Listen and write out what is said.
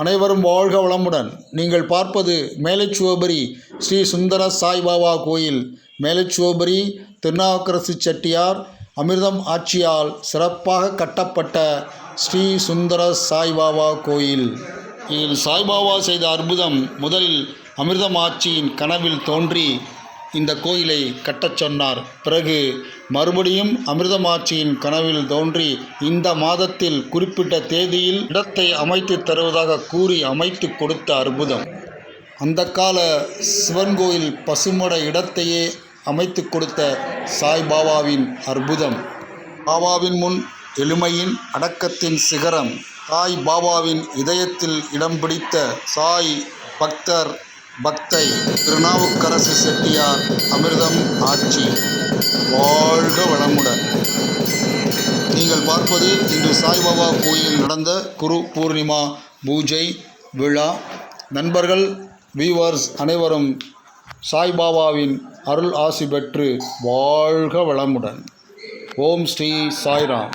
அனைவரும் வாழ்க வளமுடன். நீங்கள் பார்ப்பது மேலச்சுவபுரி ஸ்ரீ சுந்தர சாய்பாபா கோயில். மேலச்சுவபுரி திருநாவுக்கரசு செட்டியார் அமிர்தம் ஆட்சியால் சிறப்பாக கட்டப்பட்ட ஸ்ரீ சுந்தர சாய்பாபா கோயில். இதில் சாய்பாபா செய்த அற்புதம் முதலில் அமிர்தம் ஆட்சியின் கனவில் தோன்றி இந்த கோயிலை கட்டச் சொன்னார். பிறகு மறுபடியும் அமிர்தமாட்சியின் கனவில் தோன்றி இந்த மாதத்தில் குறிப்பிட்ட தேதியில் இடத்தை அமைத்து தருவதாக கூறி அமைத்து கொடுத்த அற்புதம். அந்த கால சிவன் கோயில் பசுமட இடத்தையே அமைத்து கொடுத்த சாய்பாபாவின் அற்புதம். பாபாவின் முன் எளிமையின் அடக்கத்தின் சிகரம். சாய் பாபாவின் இதயத்தில் இடம் பிடித்த சாய் பக்தர் பக்தை திருநாவுக்கரசு செட்டியார் அமிர்தம் ஆட்சி. வாழ்க வளமுடன். நீங்கள் பார்ப்பது இன்று சாய்பாபா கோயிலில் நடந்த குரு பூர்ணிமா பூஜை விழா. நண்பர்கள், வியூவர்ஸ் அனைவரும் சாய்பாபாவின் அருள் ஆசி பெற்று வாழ்க வளமுடன். ஓம் ஸ்ரீ சாய்ராம்.